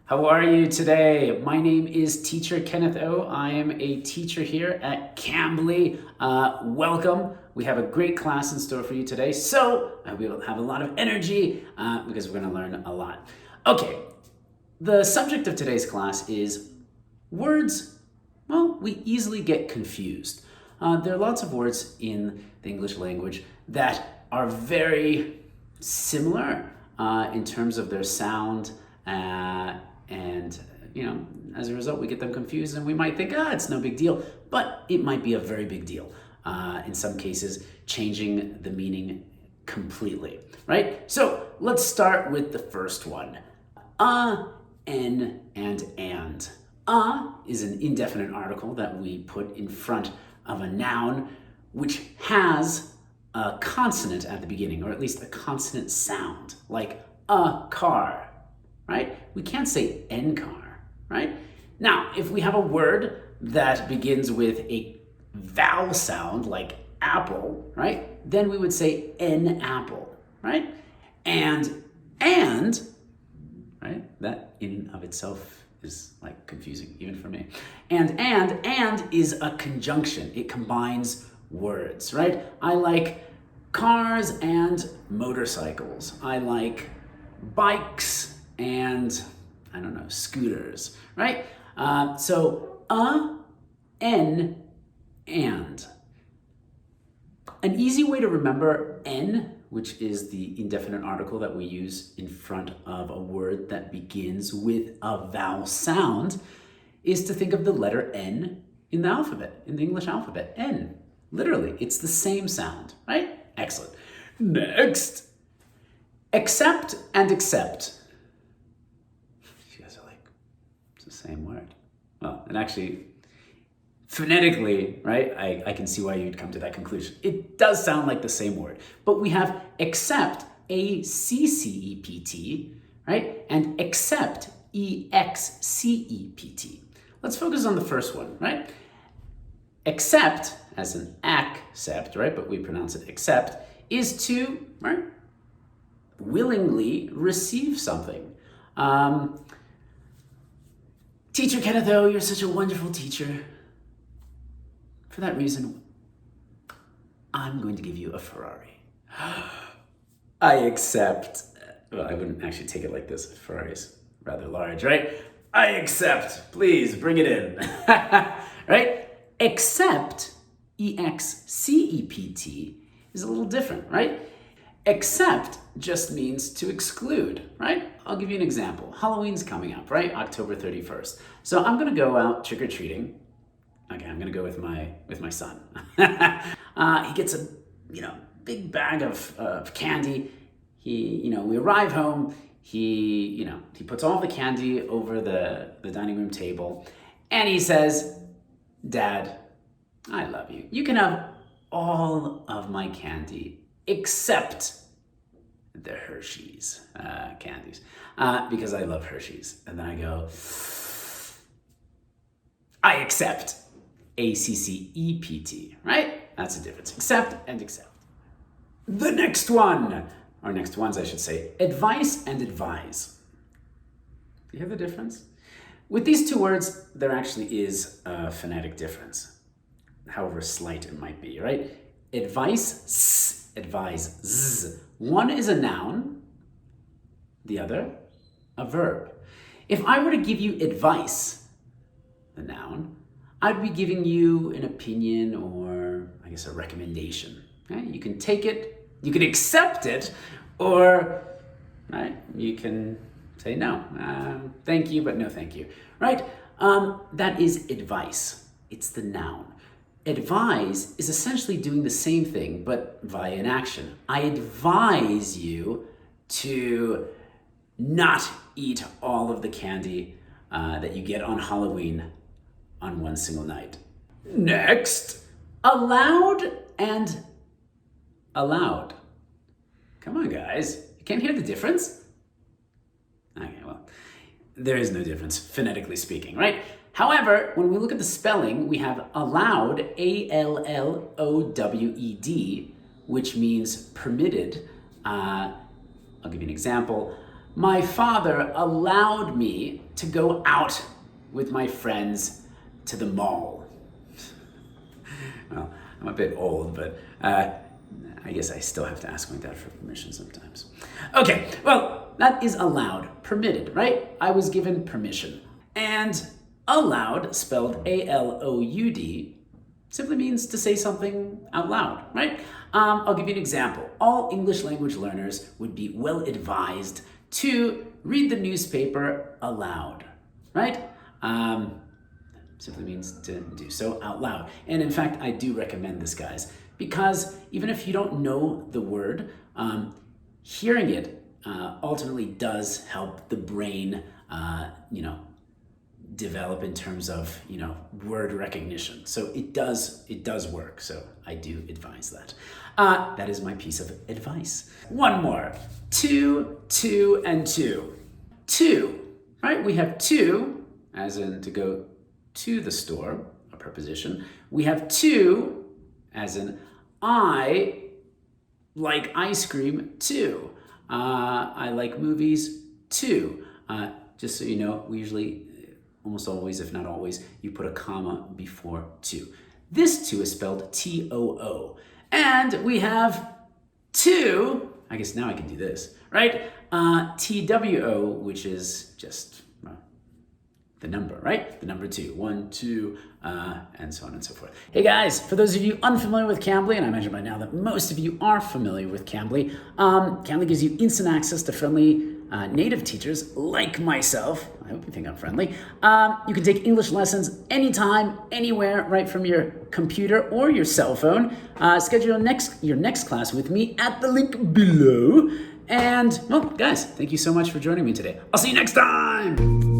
How are you today? My name is Teacher Kenneth O. I am a teacher here at Cambly. Welcome. We have a great class in store for you today, so I will have a lot of energy because we're going to learn a lot. Okay, the subject of today's class is words. Well, we easily get confused. There are lots of words in the English language that are very similar in terms of their sound, and as a result, we get them confused, and we might think, it's no big deal, but it might be a very big deal. In some cases, changing the meaning completely, right? So let's start with the first one. N, and. Is an indefinite article that we put in front of a noun which has a consonant at the beginning, or at least a consonant sound, like a car, right? We can't say N car, right? Now, if we have a word that begins with a vowel sound, like apple, right? Then we would say N apple, right? And, right? That in and of itself is like confusing, even for me. And is a conjunction. It combines words, right? I like cars and motorcycles. I like bikes and, I don't know, scooters, right? So, N, and. An easy way to remember N, which is the indefinite article that we use in front of a word that begins with a vowel sound, is to think of the letter N in the alphabet, in the English alphabet. N. Literally, it's the same sound, right? Excellent. Next. Accept and accept. You guys are like, it's the same word. Well, and actually, phonetically, right, I can see why you'd come to that conclusion. It does sound like the same word, but we have accept, A-C-C-E-P-T, right, and accept, E-X-C-E-P-T. Let's focus on the first one, right? Accept, as an accept, right, but we pronounce it accept, is to, right, willingly receive something. Teacher Kenneth, oh, you're such a wonderful teacher. For that reason, I'm going to give you a Ferrari. I accept. Well, I wouldn't actually take it like this. Ferrari's rather large, right? I accept. Please bring it in. Right? Accept, E-X-C-E-P-T, is a little different, right? Accept just means to exclude, right? I'll give you an example. Halloween's coming up, right? October 31st. So I'm going to go out trick-or-treating. Okay, I'm gonna go with my son. He gets a big bag of candy. We arrive home. He puts all the candy over the dining room table, and he says, "Dad, I love you. You can have all of my candy except the Hershey's candies because I love Hershey's." And then I go, "I accept." A-C-C-E-P-T, right? That's the difference. Accept and accept. The next one, or next ones I should say, advice and advise. Do you hear the difference? With these two words, there actually is a phonetic difference, however slight it might be, right? Advice, s, advise, z. One is a noun, the other, a verb. If I were to give you advice, the noun, I'd be giving you an opinion or, I guess, a recommendation. Okay? You can take it, you can accept it, or right, you can say no. Thank you, but no thank you. Right? That is advice. It's the noun. Advise is essentially doing the same thing, but via an action. I advise you to not eat all of the candy that you get on Halloween on one single night. Next, allowed and allowed. Come on, guys. You can't hear the difference? Okay, well, there is no difference, phonetically speaking, right? However, when we look at the spelling, we have allowed, A-L-L-O-W-E-D, which means permitted. I'll give you an example. My father allowed me to go out with my friends to the mall. Well, I'm a bit old, but I guess I still have to ask my dad for permission sometimes. Okay, well, that is allowed, permitted, right? I was given permission. And allowed, spelled A-L-O-U-D, simply means to say something out loud, right? I'll give you an example. All English language learners would be well advised to read the newspaper aloud, right? Simply means to do so out loud. And in fact, I do recommend this, guys, because even if you don't know the word, hearing it ultimately does help the brain, develop in terms of, word recognition. So it does work. So I do advise that. That is my piece of advice. One more. To, and to. To, right? We have to, as in to go to the store, a preposition. We have to, as in I like ice cream too. I like movies too. Just so you know, we usually, almost always, if not always, you put a comma before to. This to is spelled T-O-O. And we have to, I guess now I can do this, right? T-W-O, which is just the number, right? The number 2, 1, 2, and so on and so forth. Hey guys, for those of you unfamiliar with Cambly, and I imagine by now that most of you are familiar with Cambly, Cambly gives you instant access to friendly native teachers like myself. I hope you think I'm friendly. You can take English lessons anytime, anywhere, right from your computer or your cell phone. Schedule your next class with me at the link below. And, well, guys, thank you so much for joining me today. I'll see you next time.